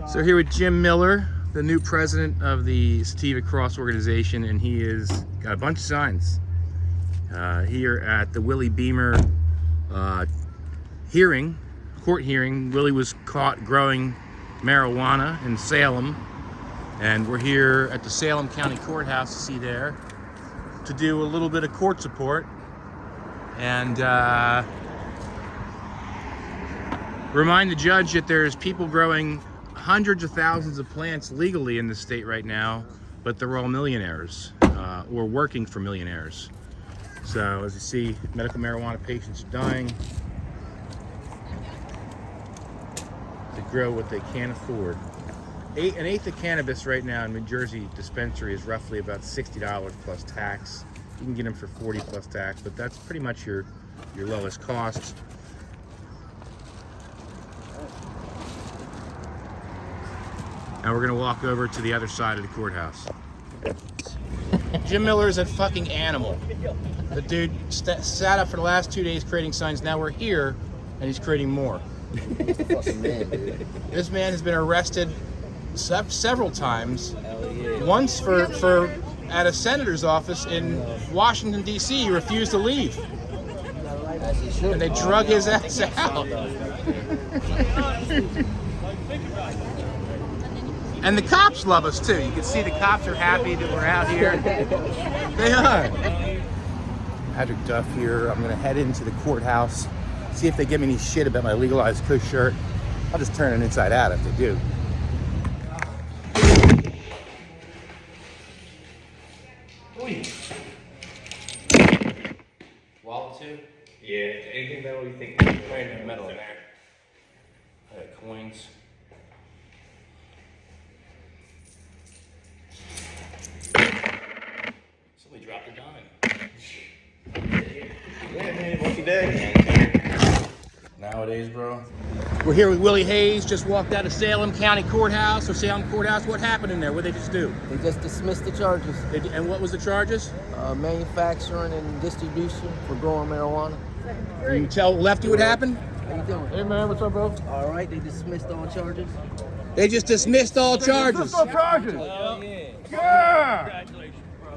So here with Jim Miller, the new president of the Sativa Cross organization, and he has got a bunch of signs here at the Willie Beamer court hearing. Willie was caught growing marijuana in Salem, and we're here at the Salem County Courthouse, to see there, to do a little bit of court support and remind the judge that there's people growing hundreds of thousands of plants legally in the state right now, but they're all millionaires or working for millionaires. So as you see, medical marijuana patients are dying to grow what they can't afford. An eighth of cannabis right now in New Jersey dispensary is roughly about $60 plus tax. You can get them for $40 plus tax, but that's pretty much your lowest cost. Now we're gonna walk over to the other side of the courthouse. Jim Miller is a fucking animal. The dude sat up for the last 2 days creating signs. Now we're here, and he's creating more. He's a fucking man, dude. This man has been arrested several times. Once for at a senator's office in Washington, D.C. He refused to leave. As he should. And they drug his ass out. And the cops love us too. You can see the cops are happy that we're out here. They are. Patrick Duff here. I'm gonna head into the courthouse, see if they give me any shit about my legalized Kush shirt. I'll just turn it inside out if they do. Wallet too? Yeah, anything metal you think? Random metal in there. Coins. Somebody dropped a dime. Yeah, man, lucky day. Nowadays, bro. We're here with Willie Hayes, just walked out of Salem County Courthouse, or Salem Courthouse. What happened in there? What did they just do? They just dismissed the charges. And what was the charges? Manufacturing and distribution for growing marijuana. You tell Lefty what happened? How you doing? Hey man, what's up, bro? All right, they dismissed all charges. They just dismissed all charges. No charges. Yeah. Yeah. Congratulations, bro.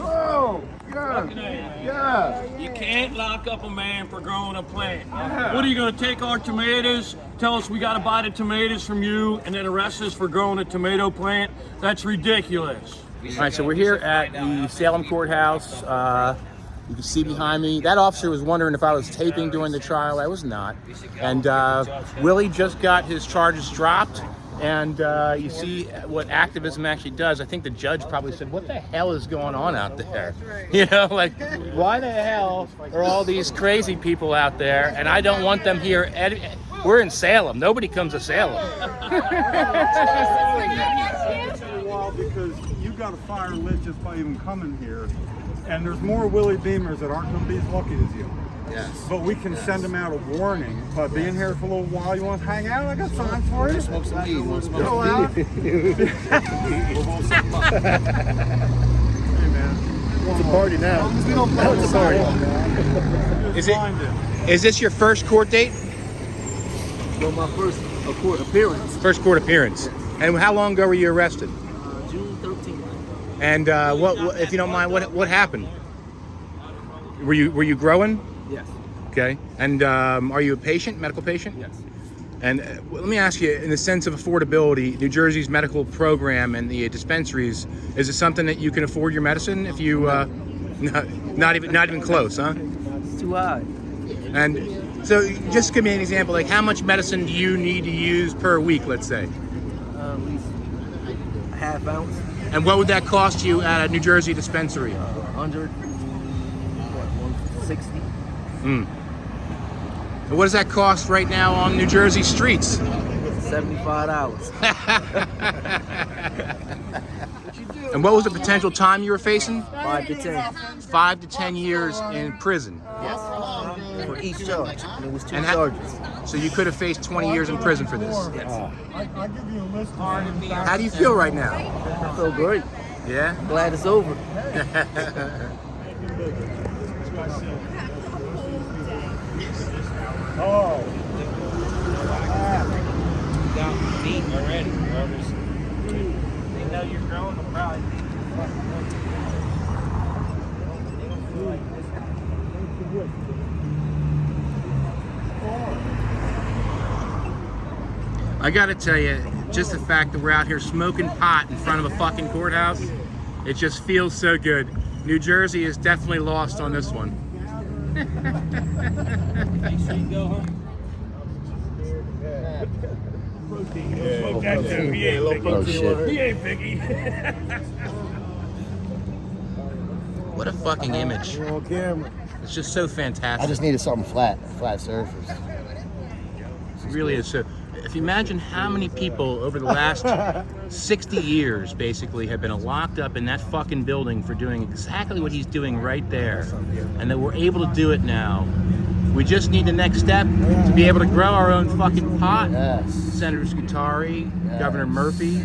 Oh, yeah. You can't lock up a man for growing a plant. What are you going to take our tomatoes, tell us we got to buy the tomatoes from you, and then arrest us for growing a tomato plant? That's ridiculous. All right, so we're here at the Salem Courthouse. You can see behind me, that officer was wondering if I was taping during the trial. I was not. And Willie just got his charges dropped. And you see what activism actually does. I think the judge probably said, what the hell is going on out there? You know, like, why the hell are all these crazy people out there? And I don't want them here. We're in Salem. Nobody comes to Salem. It's a while because you got a fire lit just by even coming here. And there's more Willie Beamers that aren't going to be as lucky as you. Yes. But we can send them out a warning by being here for a little while. You want to hang out? I got signs for you. Smoke some weed. Want to Go out. Hey, man. It's a party now. We don't Now it's a party. Is this your first court date? Well, my first court appearance, First court appearance. And how long ago were you arrested? June 13th. And what, if you don't mind, what happened? Were you growing? Yes. Okay. And are you a patient, medical patient? Yes. And let me ask you, in the sense of affordability, New Jersey's medical program and the dispensaries, is it something that you can afford your medicine if you, not even close, huh? It's too high. And so just give me an example, like how much medicine do you need to use per week, let's say? At least a half ounce. And what would that cost you at a New Jersey dispensary? 160. And what does that cost right now on New Jersey streets? $75. And what was the potential time you were facing? 5 to 10. 5 to 10 years in prison. Yes. For each charge. And it was two And charges. So you could have faced 20 years in prison for this. Yes. I give you a list of How do you feel right now? I feel great. Yeah? Glad it's over. Oh. tell you're growing the pride. I gotta tell you, just the fact that we're out here smoking pot in front of a fucking courthouse, it just feels so good. New Jersey is definitely lost on this one. Oh shit. He ain't picky. What a fucking image. You're on camera. It's just so I fantastic. just needed something flat surface. It really is. So, if you imagine how many people over the last 60 years basically have been locked up in that fucking building for doing exactly what he's doing right there, and that we're able to do it now. We just need the next step to be able to grow our own fucking pot. Yes. Senator Scutari, Yes. Governor Murphy.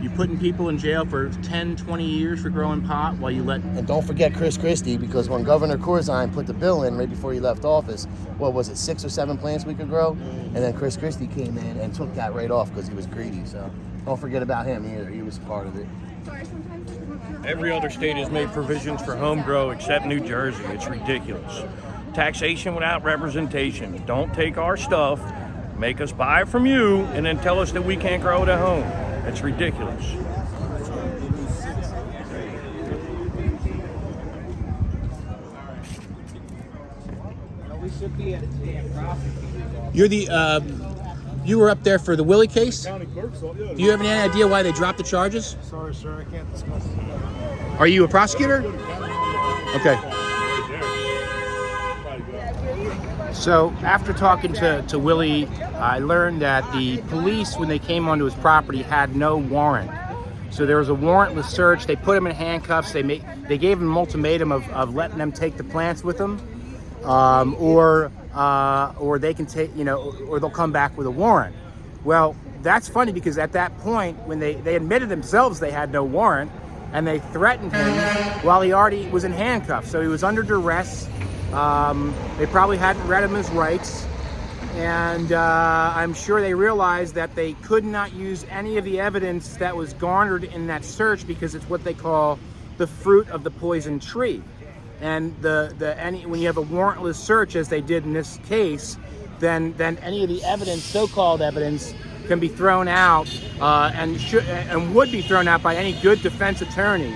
You putting people in jail for 10, 20 years for growing pot while you let... And don't forget Chris Christie, because when Governor Corzine put the bill in right before he left office, what was it, 6 or 7 plants we could grow? And then Chris Christie came in and took that right off because he was greedy. So don't forget about him either. He was part of it. Every other state has made provisions for home grow except New Jersey. It's ridiculous. Taxation without representation. Don't take our stuff, make us buy it from you, and then tell us that we can't grow it at home. It's ridiculous. You're the... you were up there for the Willie case? County clerk's all, yeah. Do you have any idea why they dropped the charges? Sorry, sir, I can't discuss it. Are you a prosecutor? Okay. So after talking to Willie, I learned that the police, when they came onto his property, had no warrant. So there was a warrantless search. They put him in handcuffs. They gave him an ultimatum of letting them take the plants with them, or they can take, or they'll come back with a warrant. Well, that's funny because at that point, when they admitted themselves they had no warrant, and they threatened him while he already was in handcuffs. So he was under duress. They probably hadn't read him his rights, and I'm sure they realized that they could not use any of the evidence that was garnered in that search because it's what they call the fruit of the poison tree. And when you have a warrantless search, as they did in this case, then any of the evidence, so-called evidence, can be thrown out and would be thrown out by any good defense attorney.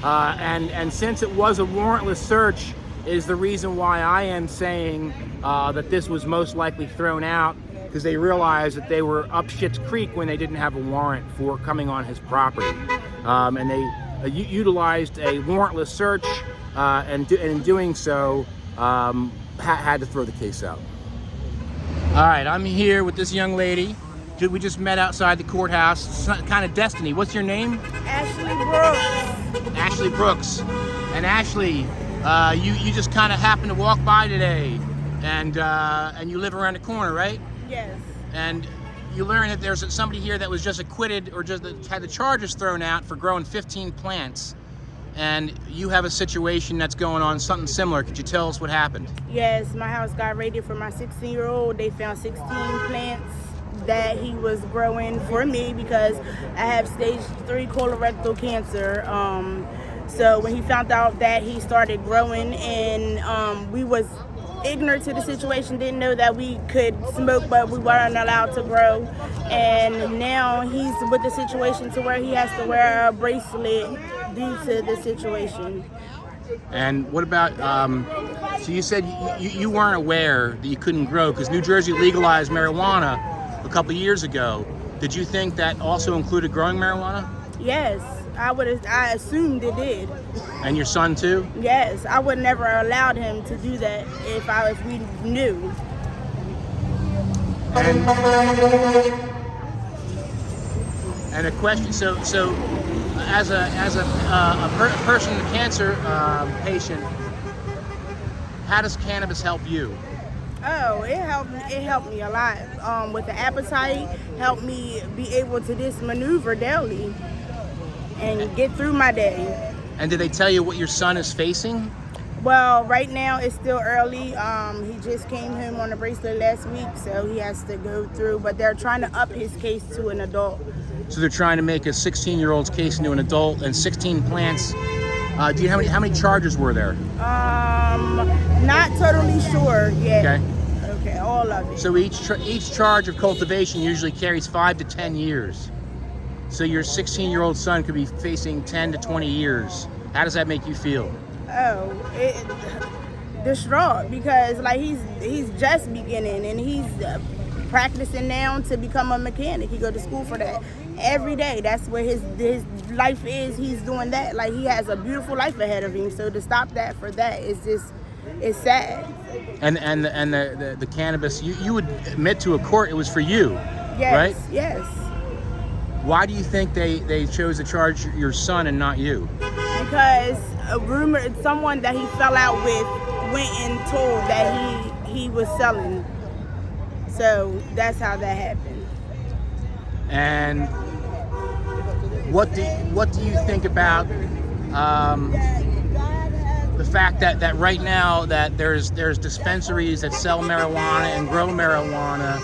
And since it was a warrantless search, is the reason why I am saying that this was most likely thrown out, because they realized that they were up shit's creek when they didn't have a warrant for coming on his property. And they utilized a warrantless search, and in doing so, had to throw the case out. All right, I'm here with this young lady. We just met outside the courthouse. It's kind of destiny. What's your name? Ashley Brooks. Ashley Brooks. And Ashley, you just kind of happened to walk by today, and you live around the corner, right? Yes. And you learned that there's somebody here that was just acquitted or just had the charges thrown out for growing 15 plants. And you have a situation that's going on, something similar. Could you tell us what happened? Yes, my house got raided for my 16-year-old. They found 16 plants that he was growing for me because I have stage 3 colorectal cancer. So when he found out that, he started growing, and we was ignorant to the situation, didn't know that we could smoke, but we weren't allowed to grow. And now he's with the situation to where he has to wear a bracelet due to the situation. And what about, so you said you weren't aware that you couldn't grow because New Jersey legalized marijuana a couple years ago. Did you think that also included growing marijuana? Yes, I assumed it did. And your son too? Yes, I would never allowed him to do that if we knew. And a question, so as a person, a cancer patient, how does cannabis help you? Oh, it helped me a lot. With the appetite, helped me be able to just maneuver daily and get through my day. And did they tell you what your son is facing? Well, right now it's still early. He just came home on a bracelet last week, so he has to go through, but they're trying to up his case to an adult. So they're trying to make a 16-year-old's case into an adult, and 16 plants. Do you how many charges were there? Not totally sure yet. Okay. Okay, all of it. So each charge of cultivation usually carries 5 to 10 years. So your 16-year-old son could be facing 10 to 20 years. How does that make you feel? Distraught, because like he's just beginning, and he's practicing now to become a mechanic. He go to school for that every day. That's where his life is. He's doing that. Like, he has a beautiful life ahead of him. So to stop that for that is just, it's sad. And the cannabis, you would admit to a court it was for you, Yes, right? yes. Why do you think they chose to charge your son and not you? Because a rumor, someone that he fell out with went and told that he was selling. So that's how that happened. And what do you think about the fact that right now that there's dispensaries that sell marijuana and grow marijuana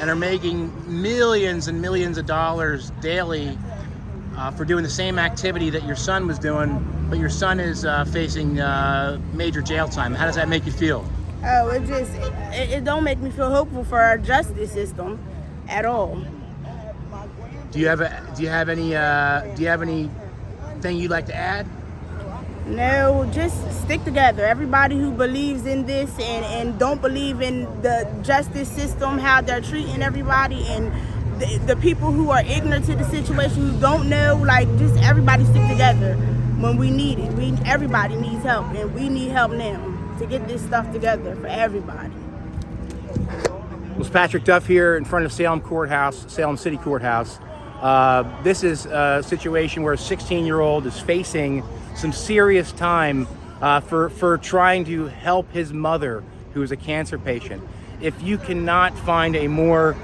and are making millions and millions of dollars daily for doing the same activity that your son was doing, but your son is facing major jail time? How does that make you feel? Oh, it don't make me feel hopeful for our justice system at all. Do you have anything you'd like to add? No, just stick together. Everybody who believes in this and don't believe in the justice system, how they're treating everybody, and the people who are ignorant to the situation, who don't know, like, just everybody stick together when we need it. Everybody needs help, and we need help now to get this stuff together for everybody. It's Patrick Duff here in front of Salem City Courthouse. This is a situation where a 16-year-old is facing some serious time for trying to help his mother, who is a cancer patient. If you cannot find a more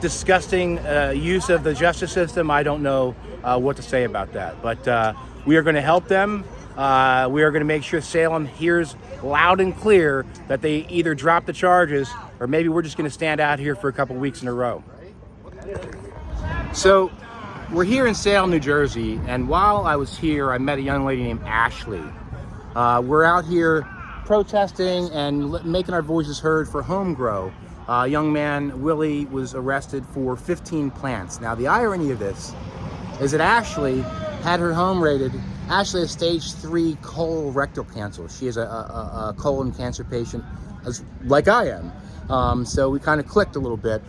disgusting use of the justice system, I don't know what to say about that. But we are going to help them. We are going to make sure Salem hears loud and clear that they either drop the charges, or maybe we're just going to stand out here for a couple weeks in a row. So we're here in Salem, New Jersey, and while I was here, I met a young lady named Ashley. We're out here protesting and making our voices heard for home grow. A young man, Willie, was arrested for 15 plants. Now, the irony of this is that Ashley had her home raided. Ashley has stage 3 colorectal cancer. She is a colon cancer patient, like I am. So we kind of clicked a little bit.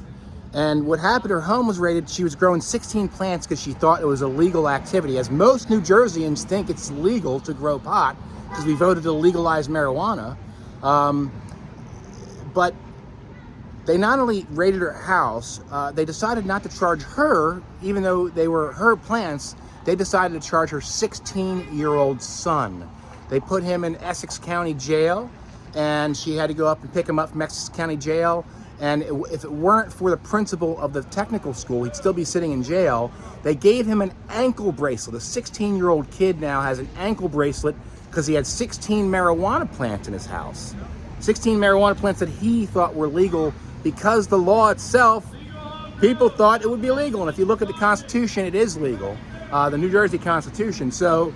And what happened, her home was raided. She was growing 16 plants because she thought it was a legal activity. As most New Jerseyans think it's legal to grow pot, because we voted to legalize marijuana. But they not only raided her house, they decided not to charge her, even though they were her plants. They decided to charge her 16-year-old son. They put him in Essex County Jail, and she had to go up and pick him up from Essex County Jail. And if it weren't for the principal of the technical school, he'd still be sitting in jail. They gave him an ankle bracelet. A 16-year-old kid now has an ankle bracelet because he had 16 marijuana plants in his house. 16 marijuana plants that he thought were legal because the law itself, people thought it would be legal. And if you look at the Constitution, it is legal, the New Jersey Constitution. So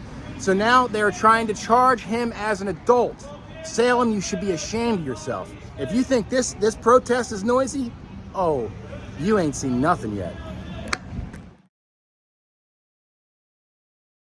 now they're trying to charge him as an adult. Salem, you should be ashamed of yourself. If you think this protest is noisy, oh, you ain't seen nothing yet.